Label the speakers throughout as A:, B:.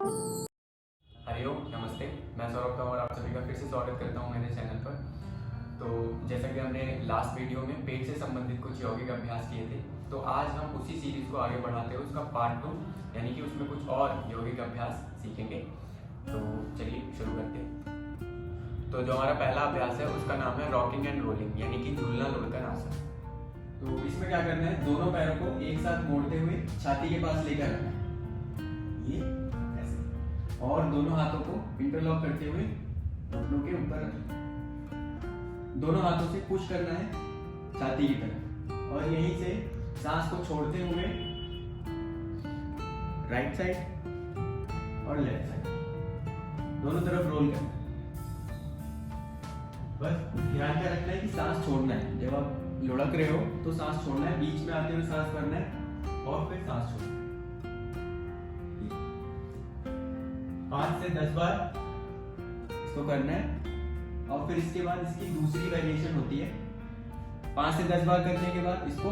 A: हरिओम, नमस्ते। मैं सौरभ तंवर आप सभी का फिर से स्वागत करता हूं मेरे चैनल पर। तो जैसा कि हमने लास्ट वीडियो में पेट से संबंधित कुछ यौगिक अभ्यास किए थे, तो आज हम उसी सीरीज को आगे बढ़ाते हुए उसका पार्ट 2 यानी कि उसमें कुछ और यौगिक अभ्यास सीखेंगे। तो चलिए शुरू करते हैं। तो जो हमारा पहला अभ्यास है उसका नाम है रॉकिंग एंड रोलिंग यानी कि झूलना लुढ़कन आसन। तो इसमें क्या करना है, दोनों पैरों को एक साथ मोड़ते हुए छाती के पास लेकर आना है, ये ऐसे, और दोनों हाथों को इंटरलॉक करते हुए घुटनों के ऊपर रखना है। दोनों हाथों से पुश करना है छाती की तरफ और यहीं से सांस को छोड़ते हुए राइट साइड और लेफ्ट साइड दोनों तरफ रोल करना है। बस ध्यान क्या रखना है कि सांस छोड़ना है। जब आप लुढ़क रहे हो तो सांस छोड़ना है, बीच में आते हुए सांस भरना है और फिर सांस छोड़ना है। 5 से 10 बार इसको करना है और फिर इसके बाद इसकी दूसरी वेरिएशन होती है। 5 से 10 बार करने के बाद इसको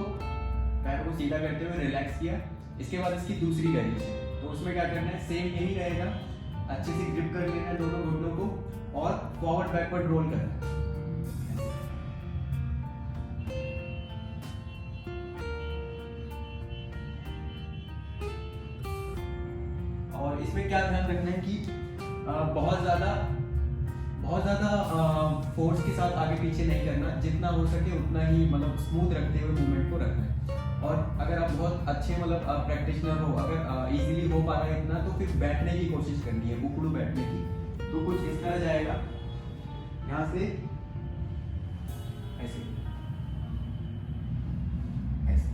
A: पैर को सीधा करते हुए रिलैक्स किया। इसके बाद इसकी दूसरी वेरिएशन, तो उसमें क्या करना है, सेम यही रहेगा। अच्छे से ग्रिप कर लेना है दोनों घुटनों को और फॉरवर्ड बैकवर्ड रोल करना है। और इसमें क्या ध्यान रखना है कि बहुत ज्यादा फोर्स के साथ आगे पीछे नहीं करना, जितना हो सके उतना ही मतलब स्मूथ रखते हुए मूवमेंट को रखना है। और अगर आप बहुत अच्छे मतलब प्रैक्टिशनर हो, अगर इजीली हो पा रहा है इतना, तो फिर बैठने की कोशिश करनी है, उकड़ू बैठने की। तो कुछ इस तरह जाएगा, यहाँ से ऐसे ऐसे।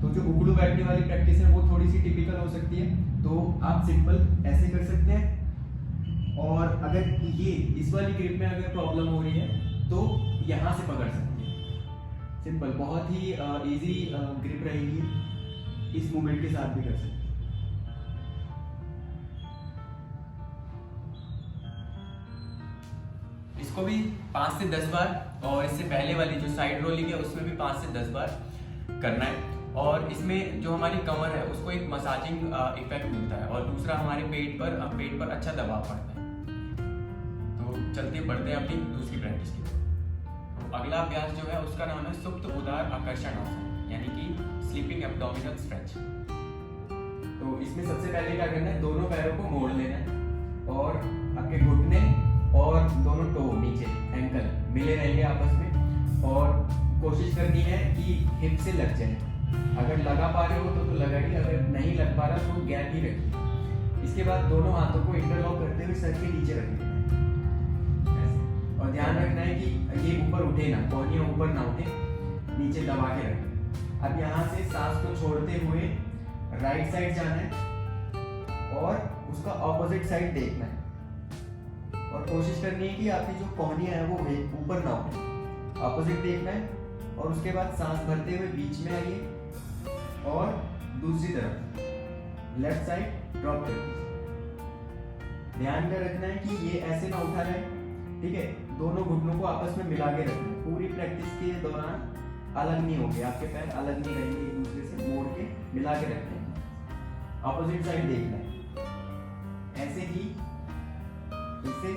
A: तो जो उकड़ू बैठने वाली प्रैक्टिस है वो थोड़ी सी टिपिकल हो सकती है, तो आप सिंपल ऐसे कर सकते हैं। और अगर ये इस वाली ग्रिप में अगर प्रॉब्लम हो रही है तो यहाँ से पकड़ सकते हैं। सिंपल, बहुत ही इजी ग्रिप रहेगी, इस मूवमेंट के साथ भी कर सकते हैं। इसको भी 5 से 10 बार और इससे पहले वाली जो साइड रोलिंग है उसमें भी 5 से 10 बार करना है। और इसमें जो हमारी कमर है उसको एक मसाजिंग इफेक्ट मिलता है और दूसरा हमारे पेट पर अच्छा दबाव पड़ता है। तो चलते बढ़ते हैं अपनी दूसरी प्रैक्टिस की तरफ। तो अगला अभ्यास जो है उसका नाम है सुप्त उदर आकर्षण आसन यानी कि स्लीपिंग एब्डोमिनल स्ट्रेच। तो इसमें सबसे पहले क्या करना है, दोनों पैरों को मोड़ लेना है और आपके घुटने और दोनों टो नीचे एंकल मिले रहेंगे आपस में, और कोशिश करनी है कि हिप से लग जाए। अगर लगा पा रहे हो तो लगाइए, अगर नहीं लग पा रहा तो गैप ही रखिए। इसके बाद दोनों हाथों को इंटरलॉक करते हुए सर के नीचे रखिए ऐसे, और ध्यान रखना है कि ये ऊपर उठे ना, कोहनियां ऊपर ना उठे, नीचे दबा के रखें। अब यहाँ से सांस को छोड़ते हुए राइट साइड जाना है और उसका ऑपोजिट साइड देखना है, और कोशिश करनी है कि आपकी जो कोहनियां है वो ऊपर ना उठे, ऑपोजिट देखना है। और उसके बाद सांस भरते हुए बीच में आइए और दूसरी तरफ लेफ्ट साइड ड्रॉप कर दीजिए। ध्यान में रखना है कि ये ऐसे ना उठा रहे, ठीक है। दोनों घुटनों को आपस में मिला के रखना है। पूरी प्रैक्टिस के दौरान अलग नहीं होंगे, आपके पैर अलग नहीं रहेंगे, एक दूसरे से मोड़ के मिला के रखने हैं। ऑपोजिट साइड देखना है, ऐसे ही इससे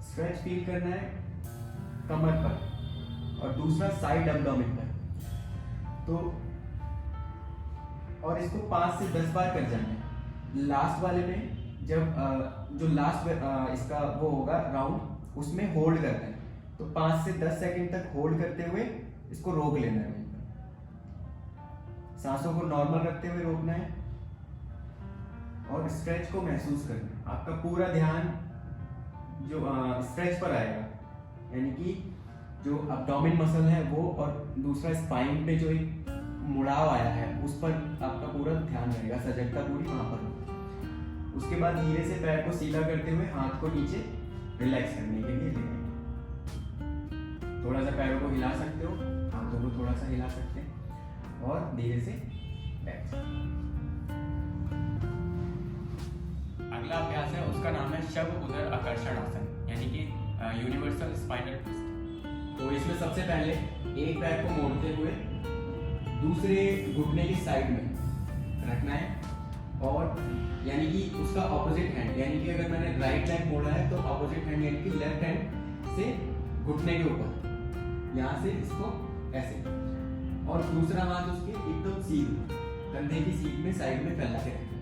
A: स्ट्रेच फील करना है कमर पर और दूसरा साइड एब्डोमेन पर। तो और इसको 5 से 10 बार कर जाना है। लास्ट वाले में जब जो लास्ट इसका वो होगा राउंड, उसमें होल्ड करना है। तो 5 से 10 सेकंड तक होल्ड करते हुए इसको रोक लेना है। सांसों को नॉर्मल रखते हुए रोकना है और स्ट्रेच को महसूस करना है। आपका पूरा ध्यान जो स्ट्रेच पर आएगा, यानी कि जो एब्डोमेन मसल है वो, और दूसरा स्पाइन पे जो एक मुड़ाव आया है उस पर आपका पूरा ध्यान रहेगा, सजगता पूरी वहां पर। उसके बाद धीरे से पैर को सीधा करते हुए हाथ को नीचे रिलैक्स करने के लिए लेंगे। थोड़ा सा पैरों को हिला सकते हो, हाथों को थोड़ा सा हिला सकते हैं और धीरे से बैठ। अगला अभ्यास है उसका नाम है शव उदर आकर्षण आसन, यानी कि यूनिवर्सल स्पाइनल ट्विस्ट। तो इसमें सबसे पहले एक पैर को मोड़ते हुए दूसरे घुटने की साइड में रखना है, और यानी कि उसका ऑपोजिट हैंड, यानी कि अगर मैंने राइट लेग मोड़ा है तो ऑपोजिट हैंड यानी कि लेफ्ट हैंड से घुटने के ऊपर, यहाँ से इसको ऐसे, और दूसरा हाथ उसके एकदम सीध कंधे की सीध में साइड में फैला के रखें,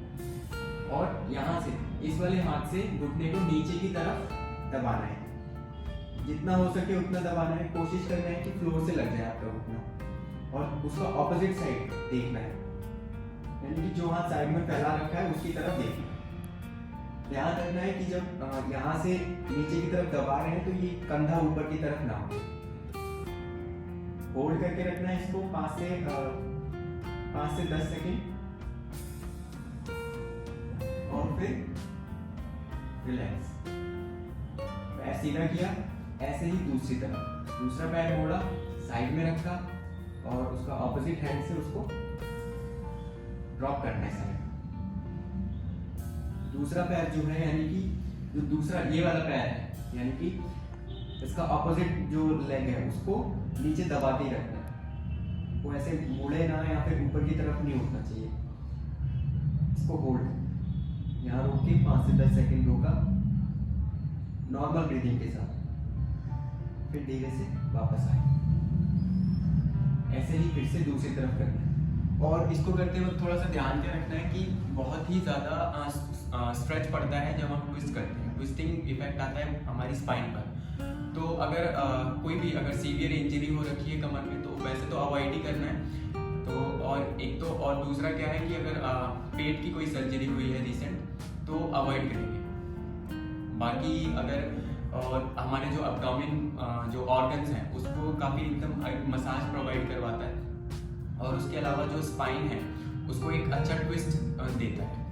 A: और यहाँ से इस वाले हाथ से घुटने को नीचे की तरफ दबाना है, जितना हो सके उतना दबाना है। कोशिश करना है कि फ्लोर से लग जाए आपका घुटना, और उसका ऑपोजिट साइड देखना है, यानी कि जो हाथ साइड में फैला रखा है उसकी तरफ देखना है। ध्यान रखना है कि जब यहाँ से नीचे की तरफ दबा रहे हैं तो ये कंधा ऊपर की तरफ ना हो। होल्ड करके रखना है इसको 5 से 10 सेकेंड, और फिर रिलैक्स। पैर सीधा किया, ऐसे ही दूसरी तरफ, दूसरा पैर मोड़ा, साइड में रखा, और उसका ऑपोजिट हैंड से उसको ड्रॉप करना है साइड। दूसरा पैर जो है, यानी कि जो दूसरा ये वाला पैर है, यानी कि इसका ऑपोजिट जो लेग है उसको नीचे दबाते ही रखना है, वो ऐसे मुड़े ना या फिर ऊपर की तरफ नहीं उठना चाहिए। इसको होल्ड यहाँ रोक के 5 से 10 सेकेंड रोका नॉर्मल ब्रीदिंग के साथ, फिर धीरे से वापस आए। ऐसे ही फिर से दूसरी तरफ करना है, और इसको करते वक्त थोड़ा सा ध्यान के रखना है कि बहुत ही ज़्यादा स्ट्रेच पड़ता है जब हम ट्विस्ट करते हैं। ट्विस्टिंग इफेक्ट आता है हमारी स्पाइन पर। तो अगर कोई भी अगर सीवियर इंजरी हो रखी है कमर में, तो वैसे तो अवॉइड ही करना है। तो और एक तो और दूसरा क्या है कि अगर पेट की कोई सर्जरी हुई है रिसेंट, तो अवॉइड करेंगे। बाकी अगर और हमारे जो एब्डोमेन जो ऑर्गन्स हैं उसको काफ़ी एकदम मसाज प्रोवाइड करवाता है, और उसके अलावा जो स्पाइन है उसको एक अच्छा ट्विस्ट देता है।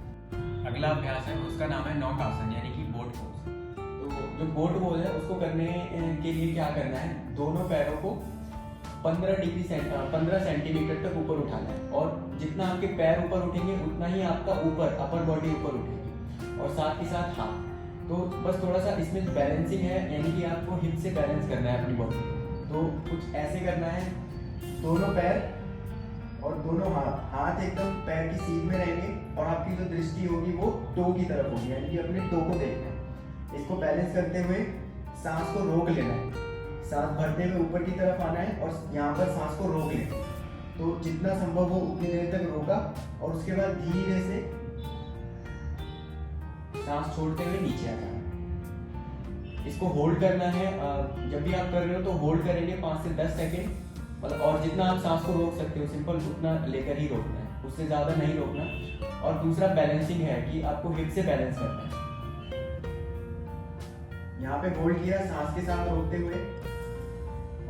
A: अगला अभ्यास है, उसका नाम है नॉट आसन, यानी कि बोट पोज। तो जो बोट पोज है उसको करने के लिए क्या करना है, दोनों पैरों को 15 सेंटीमीटर तक ऊपर उठाना है, और जितना आपके पैर ऊपर उठेंगे उतना ही आपका ऊपर अपर बॉडी ऊपर उठेगी, और साथ ही साथ हाथ। तो बस थोड़ा सा इसमें बैलेंसिंग है, यानी कि आपको हिप से बैलेंस करना है अपनी बॉडी को। तो कुछ ऐसे करना है, दोनों पैर और दोनों हाथ एकदम पैर की सीध में रहेंगे, और आपकी जो दृष्टि होगी वो टो की तरफ होगी, यानी कि अपने टो को देखना है। इसको बैलेंस करते हुए सांस को रोक लेना है, सांस भरते हुए ऊपर की तरफ आना है, और यहाँ पर सांस को रोक लेना है। तो जितना संभव हो उतनी देर तक रोका, और उसके बाद धीरे से सांस छोड़ते हुए नीचे आ जाना। इसको होल्ड करना है, जब भी आप कर रहे हो तो होल्ड करेंगे 5 से 10 सेकेंड, मतलब, और जितना आप सांस को रोक सकते हो सिंपल उतना लेकर ही रोकना है, उससे ज्यादा नहीं रोकना। और दूसरा बैलेंसिंग है कि आपको हिप से बैलेंस करना है। यहाँ पे होल्ड किया सांस के साथ रोकते हुए,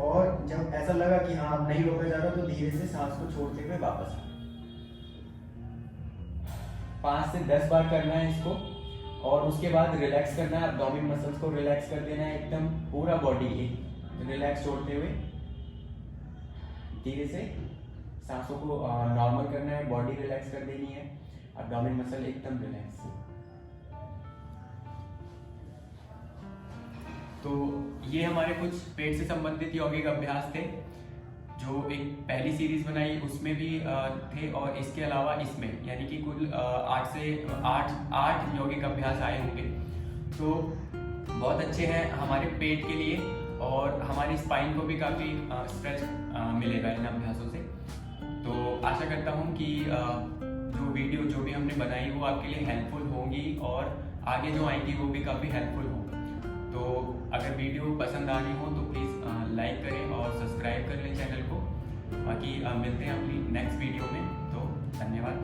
A: और जब ऐसा लगा कि हाँ अब नहीं रोका जा रहा तो धीरे से सांस को छोड़ते हुए वापस आना। 5 से 10 बार करना है इसको, और उसके बाद रिलैक्स करना है, एब्डोमेन मसल्स को रिलैक्स कर देना है, एकदम पूरा बॉडी रिलैक्स छोड़ते हुए धीरे से सांसों को नॉर्मल करना है, बॉडी रिलैक्स कर देनी है, एब्डोमेन मसल एकदम रिलैक्स। तो ये हमारे कुछ पेट से संबंधित यौगिक अभ्यास थे, जो एक पहली सीरीज बनाई उसमें भी थे, और इसके अलावा इसमें यानी कि कुल 8 से 8 यौगिक अभ्यास आए होंगे। तो बहुत अच्छे हैं हमारे पेट के लिए, और हमारी स्पाइन को भी काफ़ी स्ट्रेच मिलेगा इन अभ्यासों से। तो आशा करता हूँ कि जो वीडियो जो भी हमने बनाई वो आपके लिए हेल्पफुल होंगी, और आगे जो आएंगी वो भी काफ़ी हेल्पफुल होंगी। तो अगर वीडियो पसंद आ रही हो तो प्लीज़ लाइक करें और सब्सक्राइब कर लें चैनल को। बाकी मिलते हैं अपनी नेक्स्ट वीडियो में, तो धन्यवाद।